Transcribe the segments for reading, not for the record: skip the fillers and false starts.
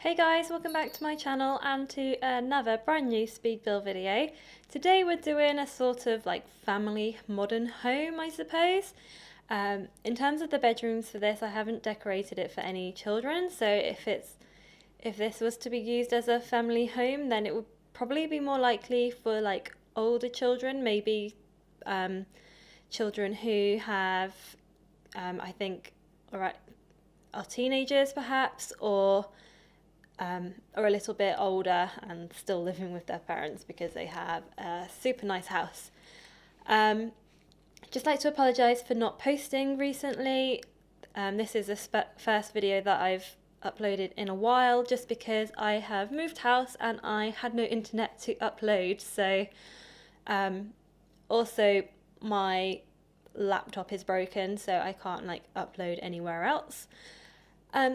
Hey guys, welcome back to my channel and to another brand new speed build video. Today we're doing a sort of like family modern home, I suppose. In terms of the bedrooms for this, I haven't decorated it for any children, so if this was to be used as a family home, then it would probably be more likely for like older children, maybe children who have, I think, alright, are teenagers perhaps, or a little bit older and still living with their parents because they have a super nice house. Just like to apologise for not posting recently. This is the first video that I've uploaded in a while just because I have moved house and I had no internet to upload. So also my laptop is broken, so I can't like upload anywhere else.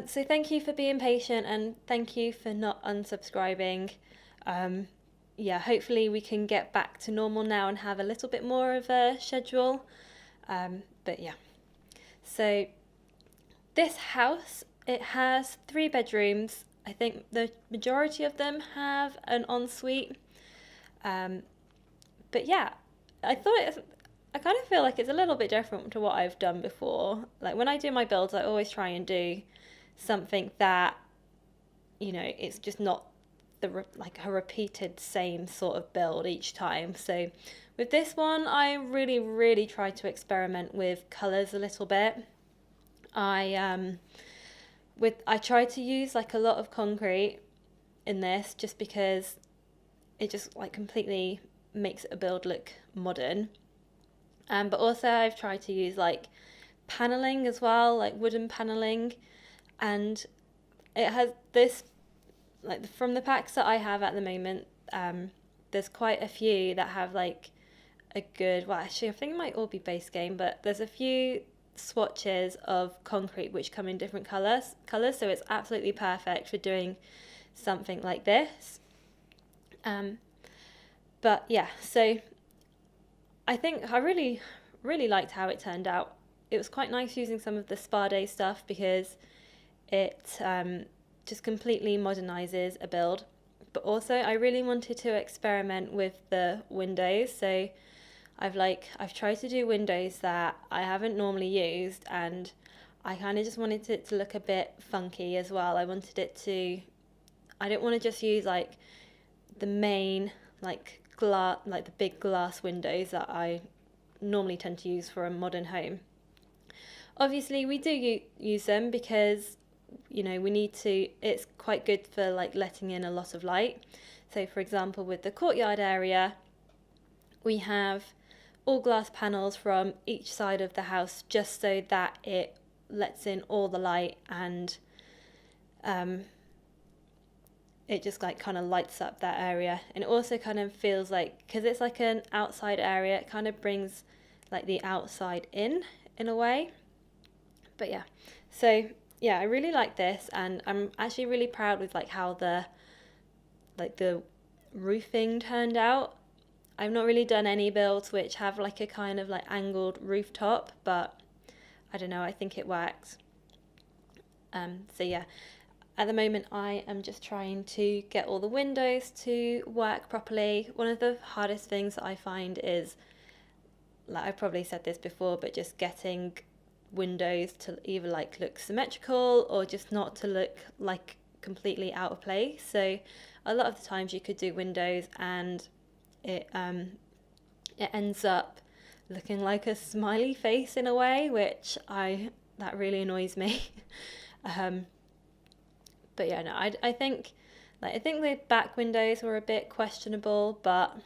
So thank you for being patient and thank you for not unsubscribing. Yeah, hopefully we can get back to normal now and have a little bit more of a schedule. But yeah, so this house, it has 3 bedrooms. I think the majority of them have an ensuite. But yeah, I kind of feel like it's a little bit different to what I've done before. Like when I do my builds, I always try and do something that, you know, it's just not like a repeated same sort of build each time. So with this one, I really tried to experiment with colors a little bit. I tried to use like a lot of concrete in this just because it just like completely makes a build look modern. But also I've tried to use like paneling as well, like wooden paneling, and it has this, like from the packs that I have at the moment, there's quite a few that have like a good, well actually I think it might all be base game, but there's a few swatches of concrete which come in different colours, so it's absolutely perfect for doing something like this. But yeah, so I think I really liked how it turned out. It was quite nice using some of the Spa Day stuff because it just completely modernizes a build. But also I really wanted to experiment with the windows, so I've tried to do windows that I haven't normally used, and I kind of just wanted it to look a bit funky as well. I didn't want to just use like the main like glass, like the big glass windows that I normally tend to use for a modern home. Obviously we do use them because, you know, it's quite good for like letting in a lot of light. So for example, with the courtyard area, we have all glass panels from each side of the house just so that it lets in all the light, and it just like kind of lights up that area. And it also kind of feels like, because it's like an outside area, it kind of brings like the outside in a way. But yeah, so yeah, I really like this, and I'm actually really proud with like how the roofing turned out. I've not really done any builds which have like a kind of like angled rooftop, but I don't know, I think it works. So yeah, at the moment I am just trying to get all the windows to work properly. One of the hardest things that I find is, like I've probably said this before, but just getting windows to either like look symmetrical or just not to look like completely out of place. So a lot of the times you could do windows and it ends up looking like a smiley face in a way, which that really annoys me. But yeah, no, I think the back windows were a bit questionable, but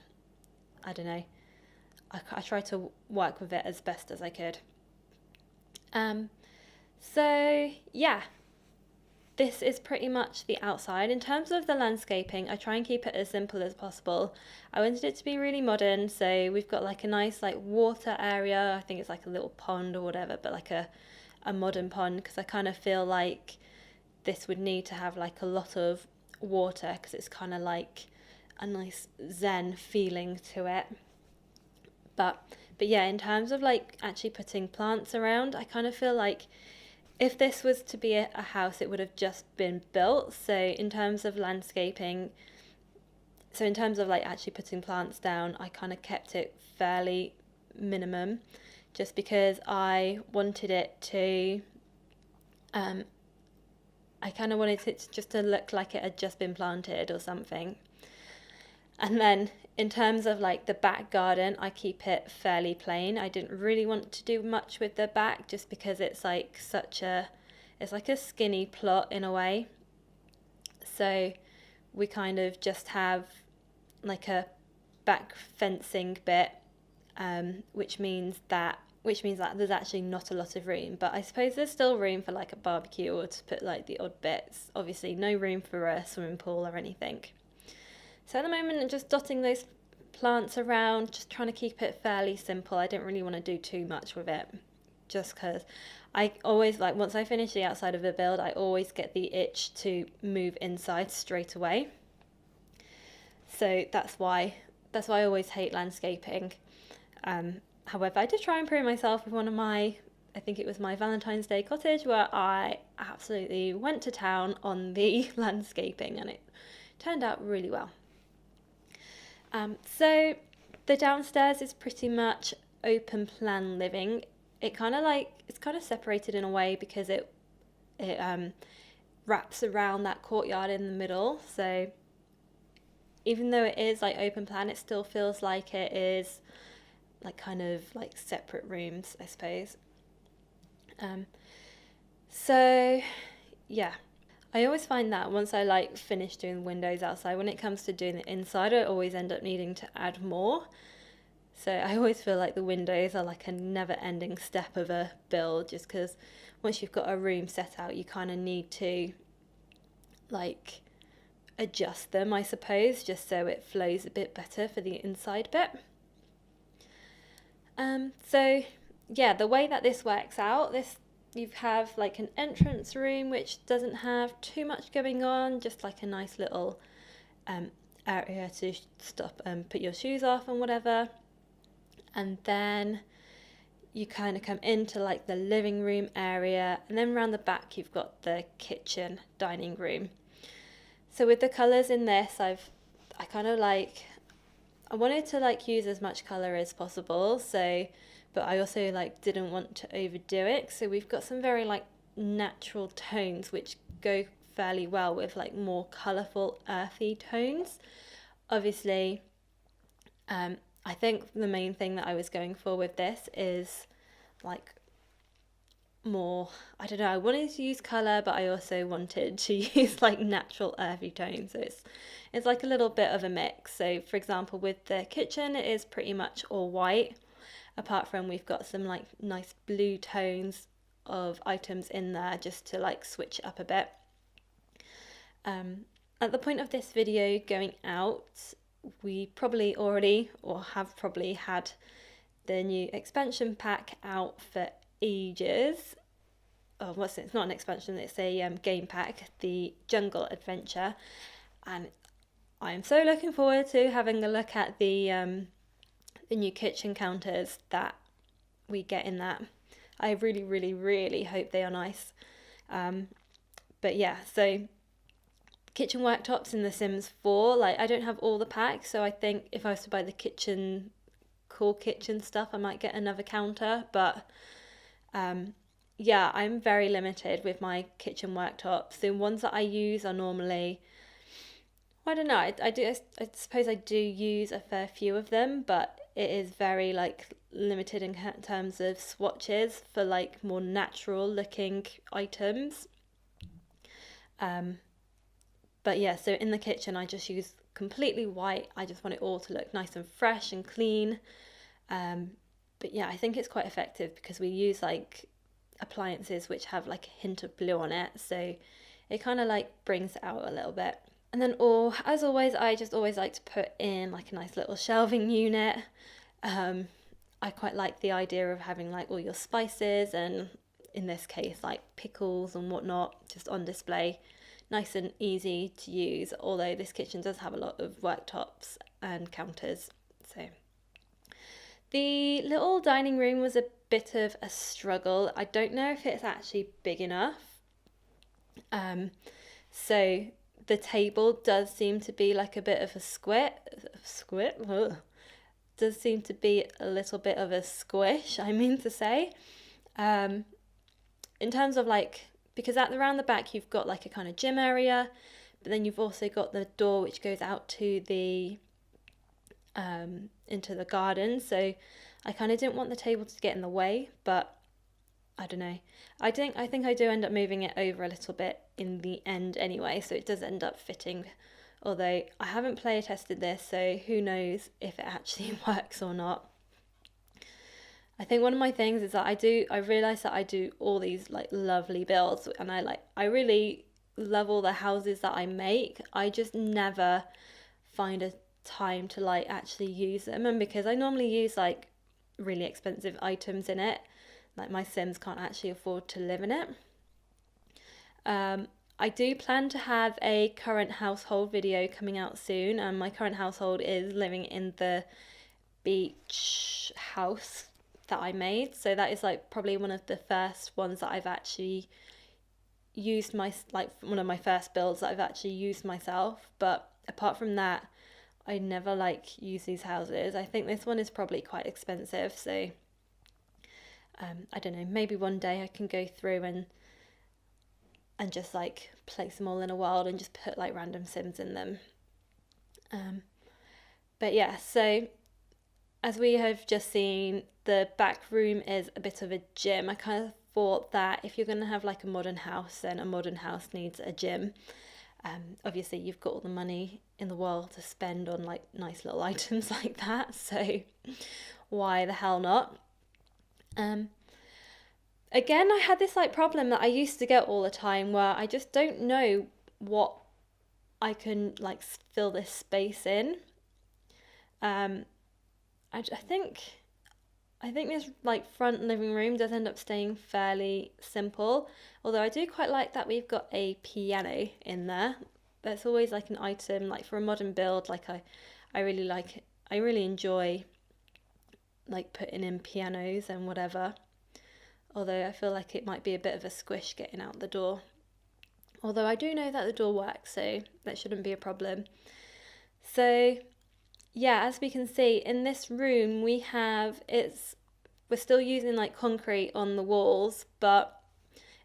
I don't know. I tried to work with it as best as I could. So yeah, this is pretty much the outside. In terms of the landscaping, I try and keep it as simple as possible. I wanted it to be really modern, so we've got like a nice like water area. I think it's like a little pond or whatever, but like a modern pond, because I kind of feel like this would need to have like a lot of water because it's kind of like a nice zen feeling to it. But yeah, in terms of like actually putting plants around, I kind of feel like if this was to be a house, it would have just been built. So in terms of landscaping, so in terms of like actually putting plants down, I kind of kept it fairly minimum, just because I wanted it to, I kind of wanted it just to look like it had just been planted or something. And then in terms of like the back garden, I keep it fairly plain. I didn't really want to do much with the back, just because it's like it's like a skinny plot in a way. So we kind of just have like a back fencing bit, which means that there's actually not a lot of room, but I suppose there's still room for like a barbecue or to put like the odd bits. Obviously no room for a swimming pool or anything. So at the moment I'm just dotting those plants around, just trying to keep it fairly simple. I don't really want to do too much with it, just because I always, like, once I finish the outside of a build, I always get the itch to move inside straight away. So that's why I always hate landscaping. However, I did try and prove myself with one of my, I think it was my Valentine's Day cottage, where I absolutely went to town on the landscaping, and it turned out really well. So the downstairs is pretty much open plan living. It's kind of separated in a way because it wraps around that courtyard in the middle. So even though it is like open plan, it still feels like it is like kind of like separate rooms, I suppose. So yeah, I always find that once I like finish doing the windows outside, when it comes to doing the inside, I always end up needing to add more. So I always feel like the windows are like a never ending step of a build, just because once you've got a room set out, you kind of need to like adjust them, I suppose, just so it flows a bit better for the inside bit. So yeah, the way that this works out, you have like an entrance room which doesn't have too much going on, just like a nice little area to stop and put your shoes off and whatever. And then you kind of come into like the living room area, and then around the back you've got the kitchen dining room. So with the colours in this, I wanted to like use as much colour as possible, but I also like didn't want to overdo it. So we've got some very like natural tones which go fairly well with like more colourful earthy tones. Obviously, I think the main thing that I was going for with this is like more, I don't know, I wanted to use colour, but I also wanted to use like natural earthy tones. So it's like a little bit of a mix. So for example, with the kitchen, it is pretty much all white, apart from we've got some like nice blue tones of items in there just to like switch it up a bit. At the point of this video going out, we probably already or have probably had the new expansion pack out for ages. Oh, it's not an expansion, it's a game pack, the Jungle Adventure, and I'm so looking forward to having a look at the new kitchen counters that we get in that. I really, really, really hope they are nice. But yeah, so kitchen worktops in The Sims 4, like I don't have all the packs, so I think if I was to buy the cool kitchen stuff, I might get another counter, but yeah, I'm very limited with my kitchen worktops. The ones that I use are normally, I don't know, I suppose I do use a fair few of them, but it is very like limited in terms of swatches for like more natural looking items. But yeah, so in the kitchen I just use completely white. I just want it all to look nice and fresh and clean. But yeah, I think it's quite effective because we use like appliances which have like a hint of blue on it, so it kind of like brings it out a little bit. And then as always, I just always like to put in like a nice little shelving unit. I quite like the idea of having like all your spices and in this case like pickles and whatnot just on display, nice and easy to use, although this kitchen does have a lot of worktops and counters. So The little dining room was a bit of a struggle. I don't know if it's actually big enough. So the table does seem to be like a bit of a squit, ugh. Does seem to be a little bit of a squish, I mean to say. In terms of like, because around the back you've got like a kind of gym area, but then you've also got the door which goes out to the into the garden. So I kind of didn't want the table to get in the way, but I don't know. I think I do end up moving it over a little bit in the end anyway, so it does end up fitting. Although I haven't player tested this, so who knows if it actually works or not. I think one of my things is that I realise that I do all these like lovely builds, and I really love all the houses that I make. I just never find a time to like actually use them, and because I normally use like really expensive items in it, like my Sims can't actually afford to live in it. I do plan to have a current household video coming out soon, and my current household is living in the beach house that I made. So that is like probably one of the first ones that I've actually used, like one of my first builds that I've actually used myself. But apart from that, I never like use these houses. I think this one is probably quite expensive, so I don't know, maybe one day I can go through and just like place them all in a world and just put like random Sims in them. But yeah, so as we have just seen, the back room is a bit of a gym. I kind of thought that if you're going to have like a modern house, then a modern house needs a gym. Obviously you've got all the money in the world to spend on like nice little items like that, so why the hell not? Again, I had this like problem that I used to get all the time where I just don't know what I can like fill this space in. I think this like front living room does end up staying fairly simple, although I do quite like that we've got a piano in there. That's always like an item like for a modern build, like I really enjoy like putting in pianos and whatever. Although I feel like it might be a bit of a squish getting out the door. Although I do know that the door works, so that shouldn't be a problem. So yeah, as we can see in this room we're still using like concrete on the walls, but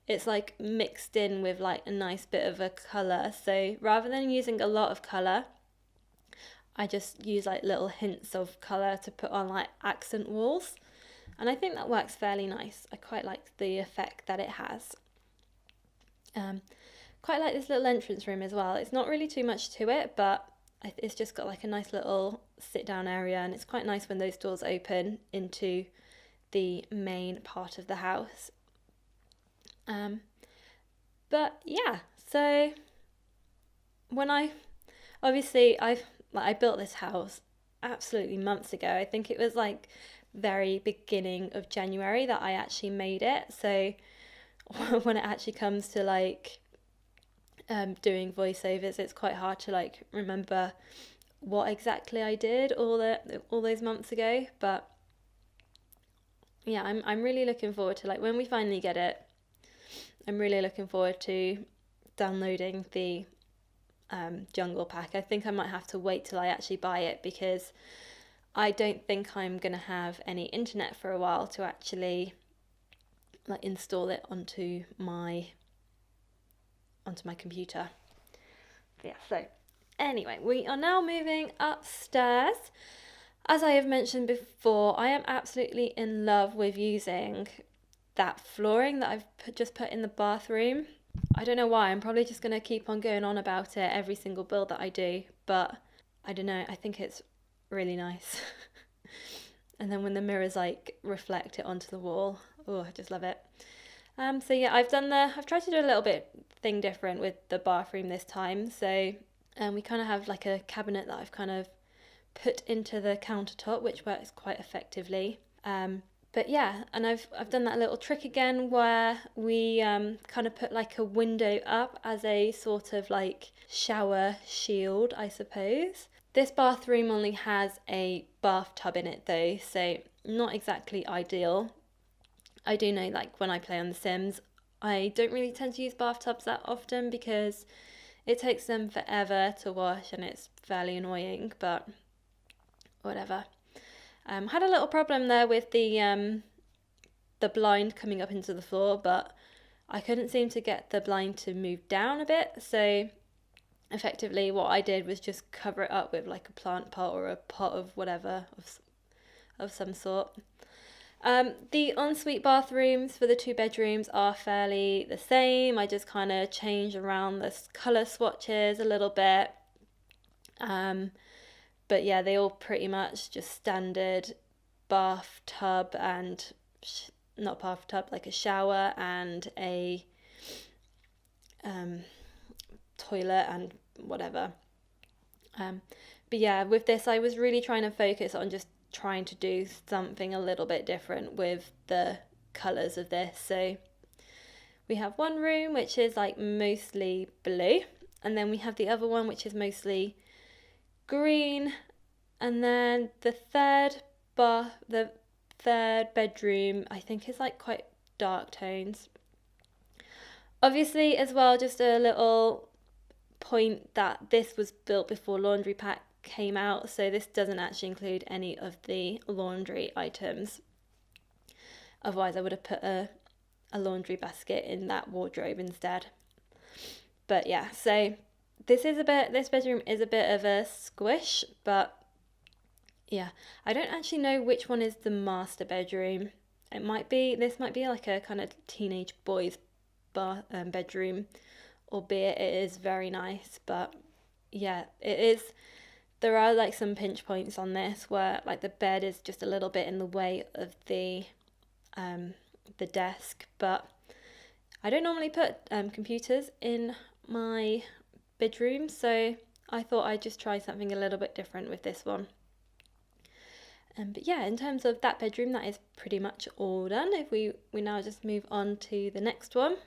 it's like mixed in with like a nice bit of a colour. So rather than using a lot of colour, I just use like little hints of colour to put on like accent walls. And I think that works fairly nice. I quite like the effect that it has. Quite like this little entrance room as well. It's not really too much to it, but it's just got like a nice little sit down area, and it's quite nice when those doors open into the main part of the house. But yeah, so when I built this house absolutely months ago. I think it was like very beginning of January that I actually made it. So when it actually comes to like doing voiceovers, it's quite hard to like remember what exactly I did all those months ago. But yeah, I'm really looking forward to like when we finally get it. I'm really looking forward to downloading the jungle pack. I think I might have to wait till I actually buy it, because I don't think I'm gonna have any internet for a while to actually like install it onto my computer. Yeah, so anyway, we are now moving upstairs. As I have mentioned before, I am absolutely in love with using that flooring that I've just put in the bathroom. I don't know why, I'm probably just going to keep on going on about it every single build that I do, but I don't know, I think it's really nice. And then when the mirrors like reflect it onto the wall, oh, I just love it. So yeah, I've tried to do a little bit thing different with the bathroom this time. So we kind of have like a cabinet that I've kind of put into the countertop, which works quite effectively. But yeah, and I've done that little trick again where we kind of put like a window up as a sort of like shower shield, I suppose. This bathroom only has a bathtub in it though, so not exactly ideal. I do know, like, when I play on The Sims, I don't really tend to use bathtubs that often because it takes them forever to wash and it's fairly annoying, but whatever. Had a little problem there with the blind coming up into the floor, but I couldn't seem to get the blind to move down a bit, so effectively what I did was just cover it up with like a plant pot or a pot of whatever, of some sort. The ensuite bathrooms for the 2 bedrooms are fairly the same. I just kind of change around the colour swatches a little bit. But yeah, they all pretty much just standard bathtub and not bathtub, like a shower and a toilet and whatever. But yeah, with this I was really trying to focus on just trying to do something a little bit different with the colours of this. So we have one room which is like mostly blue, and then we have the other one which is mostly green, and then the third bedroom I think is like quite dark tones. Obviously, as well, just a little point that this was built before Laundry Pack came out, so this doesn't actually include any of the laundry items. Otherwise I would have put a laundry basket in that wardrobe instead. But yeah, so this bedroom is a bit of a squish, but yeah, I don't actually know which one is the master bedroom. This might be like a kind of teenage boys bedroom, albeit it is very nice. But yeah, it is. There are like some pinch points on this where like the bed is just a little bit in the way of the desk, but I don't normally put computers in my bedroom, so I thought I'd just try something a little bit different with this one. But yeah, in terms of that bedroom, that is pretty much all done. If we now just move on to the next one.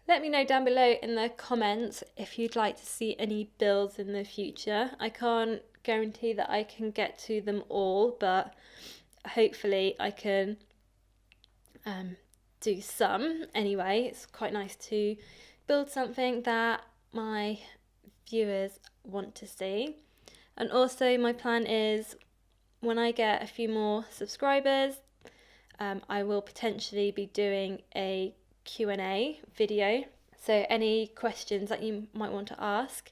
Let me know down below in the comments if you'd like to see any builds in the future. I can't guarantee that I can get to them all, but hopefully I can do some. Anyway, it's quite nice to build something that my viewers want to see. And also my plan is, when I get a few more subscribers, I will potentially be doing a Q&A video. So any questions that you might want to ask,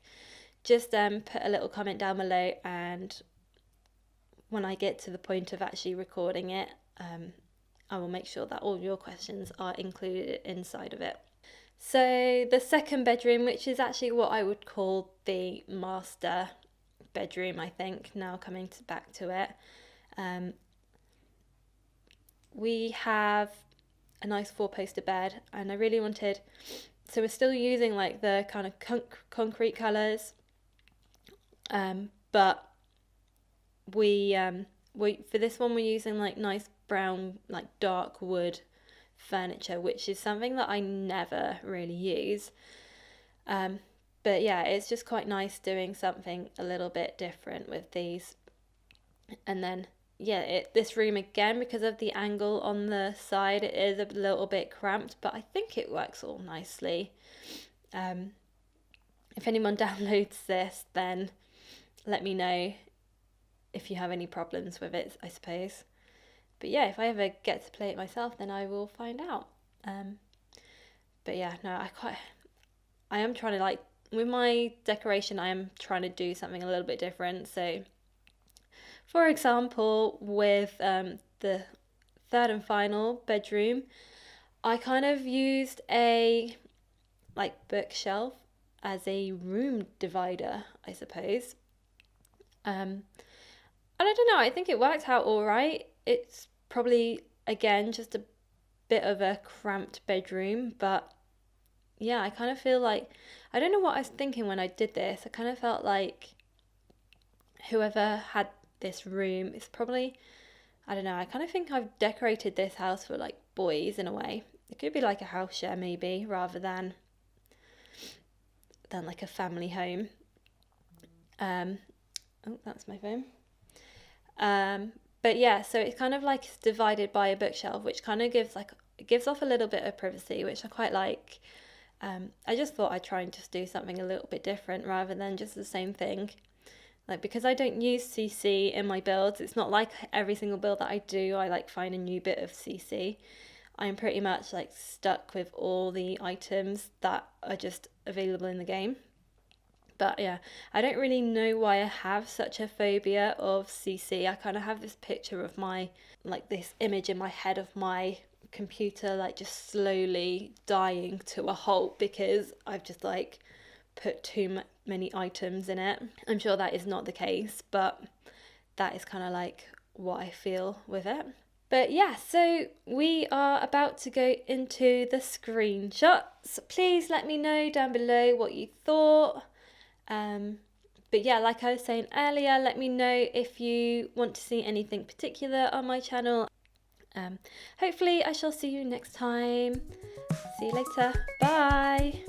just put a little comment down below, and when I get to the point of actually recording it, I will make sure that all your questions are included inside of it. So the second bedroom, which is actually what I would call the master bedroom, I think, now coming back to it, we have a nice 4-poster bed, and I really wanted, so we're still using like the kind of concrete colours, but we for this one we're using like nice brown, like dark wood furniture, which is something that I never really use. But yeah, it's just quite nice doing something a little bit different with these. And then yeah, this room again, because of the angle on the side, it is a little bit cramped, but I think it works all nicely. If anyone downloads this, then let me know if you have any problems with it, I suppose. But yeah, if I ever get to play it myself, then I will find out. But yeah, no, I am trying to, like, with my decoration, I am trying to do something a little bit different. So for example, with the third and final bedroom, I kind of used a like bookshelf as a room divider, I suppose. And I don't know, I think it worked out all right. It's probably, again, just a bit of a cramped bedroom, but yeah, I kind of feel like, I don't know what I was thinking when I did this. I kind of felt like whoever had this room is probably, I don't know, I kind of think I've decorated this house for like boys in a way. It could be like a house share maybe, rather than like a family home. Oh, that's my phone. But yeah, so it's kind of like it's divided by a bookshelf, which kind of gives like, it gives off a little bit of privacy, which I quite like. I just thought I'd try and just do something a little bit different rather than just the same thing. Like, because I don't use CC in my builds, it's not like every single build that I do, I like find a new bit of CC. I'm pretty much like stuck with all the items that are just available in the game. But yeah, I don't really know why I have such a phobia of CC. I kind of have this picture of my, like this image in my head of my computer like just slowly dying to a halt because I've just like put too many items in it. I'm sure that is not the case, but that is kind of like what I feel with it. But yeah, so we are about to go into the screenshots. Please let me know down below what you thought. But yeah, like I was saying earlier, let me know if you want to see anything particular on my channel. Hopefully I shall see you next time. See you later. Bye.